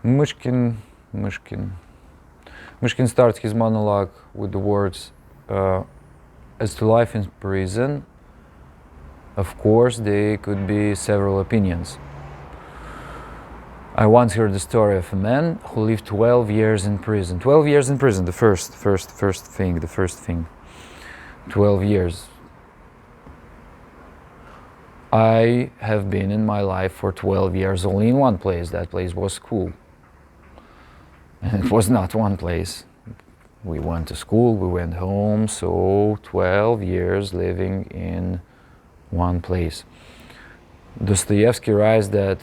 Myshkin starts his monologue with the words, as to life in prison, of course, there could be several opinions. I once heard the story of a man who lived 12 years in prison. 12 years in prison, the first thing. 12 years. I have been in my life for 12 years only in one place. That place was school. And it was not one place. We went to school, we went home, so 12 years living in one place. Dostoevsky writes that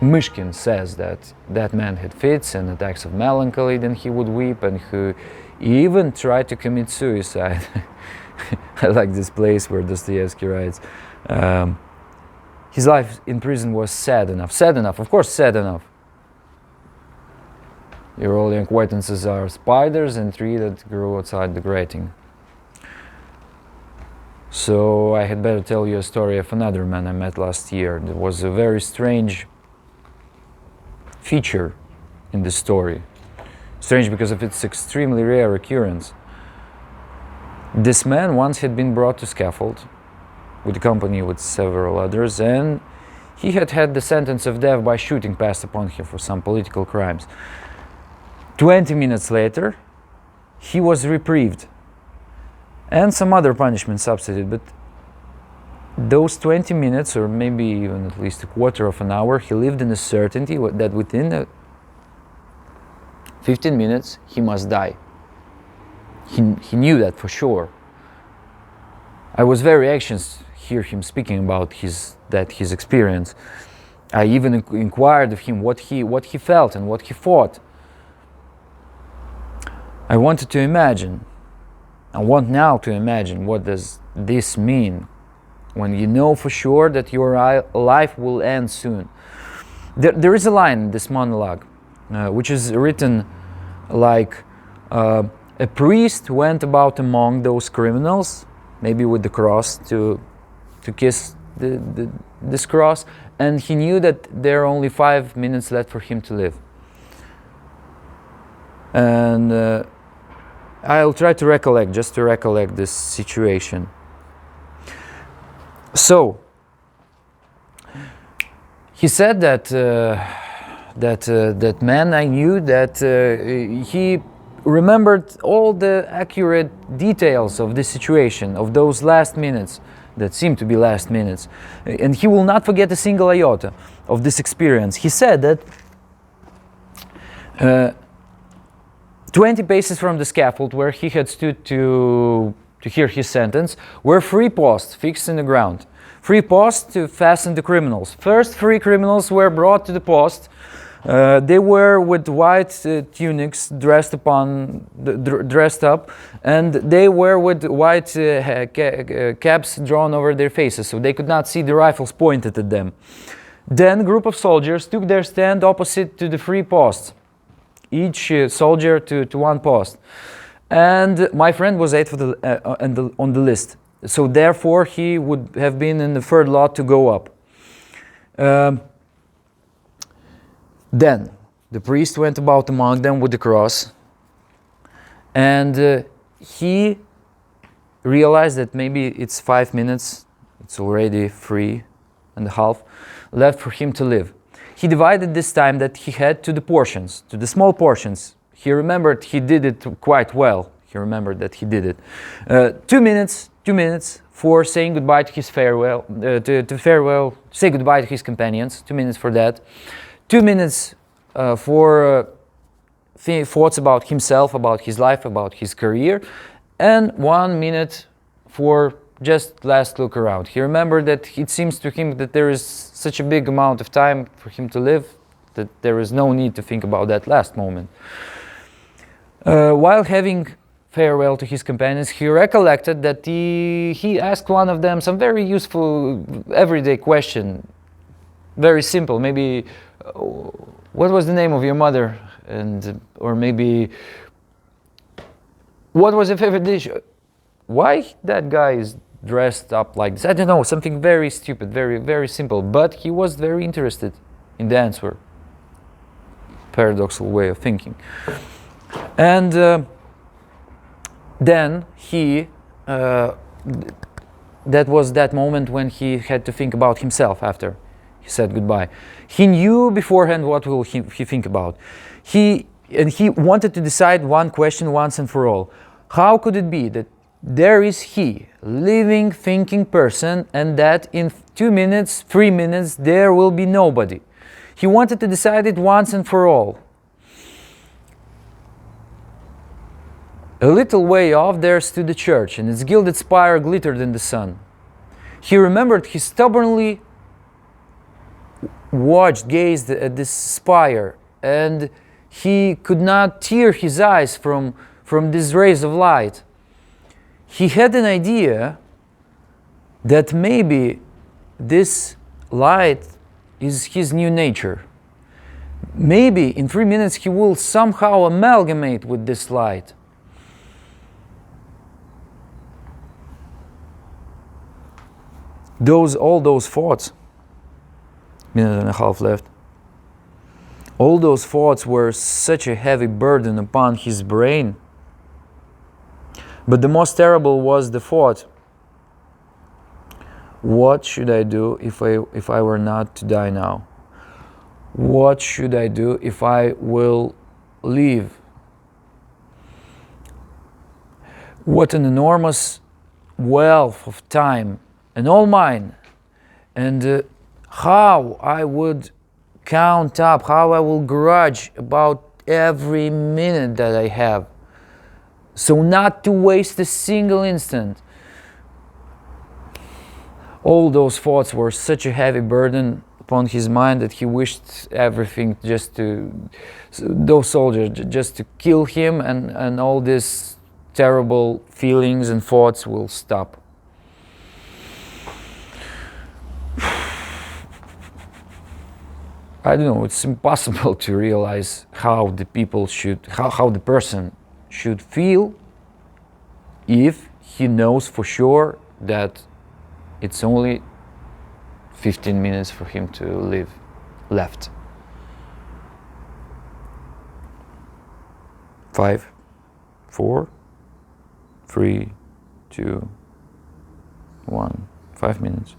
Myshkin says that that man had fits and attacks of melancholy, then he would weep, and he even tried to commit suicide. I like this place where Dostoevsky writes, his life in prison was sad enough, of course sad enough. Your only acquaintances are spiders and trees that grew outside the grating. So I had better tell you a story of another man I met last year. There was a very strange feature in this story. Strange because of its extremely rare occurrence. This man once had been brought to scaffold with company with several others, and he had had the sentence of death by shooting passed upon him for some political crimes. 20 minutes later, he was reprieved and some other punishment substituted, but those 20 minutes, or maybe even at least a quarter of an hour, he lived in the certainty that within 15 minutes he must die. He knew that for sure. I was very anxious to hear him speaking about his experience. I even inquired of him what he felt and what he thought. I wanted to imagine. I want now to imagine, what does this mean when you know for sure that your life will end soon. There is a line in this monologue which is written like, a priest went about among those criminals, maybe with the cross, to kiss this cross, and he knew that there are only 5 minutes left for him to live. And I'll try to recollect this situation. So, he said that man, I knew that he remembered all the accurate details of this situation, of those last minutes that seemed to be last minutes, and he will not forget a single iota of this experience. He said that 20 paces from the scaffold where he had stood to hear his sentence were 3 posts fixed in the ground. 3 posts to fasten the criminals. First 3 criminals were brought to the post. They were with white tunics dressed up, and they were with white caps drawn over their faces, so they could not see the rifles pointed at them. Then a group of soldiers took their stand opposite to the 3 posts, each soldier to one post. And my friend was 8th on the list, so therefore he would have been in the 3rd lot to go up. Then the priest went about among them with the cross, and he realized that maybe it's 5 minutes, it's already 3.5 left for him to live. He divided this time that he had to the portions, to the small portions. He remembered he did it quite well. He remembered that he did it. 2 minutes for saying goodbye to his farewell, say goodbye to his companions. 2 minutes for that. 2 minutes for thoughts about himself, about his life, about his career, and 1 minute for just last look around. He remembered that it seems to him that there is such a big amount of time for him to live that there is no need to think about that last moment. While having farewell to his companions, he recollected that he asked one of them some very useful everyday question, very simple, maybe what was the name of your mother, and or maybe what was your favorite dish. Why that guy is dressed up like this? I don't know, something very stupid, very, very simple, but he was very interested in the answer. Paradoxical way of thinking. And then he, that was that moment when he had to think about himself after he said goodbye. He knew beforehand what will he think about. He wanted to decide one question once and for all. How could it be that there is he, living, thinking person, and that in 2 minutes, 3 minutes, there will be nobody? He wanted to decide it once and for all. A little way off there stood the church, and its gilded spire glittered in the sun. He remembered he stubbornly gazed at this spire, and he could not tear his eyes from these rays of light. He had an idea that maybe this light is his new nature. Maybe in 3 minutes he will somehow amalgamate with this light. All those thoughts, minute and a half left, all those thoughts were such a heavy burden upon his brain. But the most terrible was the thought, what should I do if I were not to die now? What should I do if I will live? What an enormous wealth of time, and all mine, and how I would count up, how I will grudge about every minute that I have, so not to waste a single instant. All those thoughts were such a heavy burden upon his mind that he wished everything those soldiers just to kill him, and all these terrible feelings and thoughts will stop. I don't know, it's impossible to realize how the person should feel if he knows for sure that it's only 15 minutes for him to live left. 5, 4, 3, 2, 1, 5 minutes.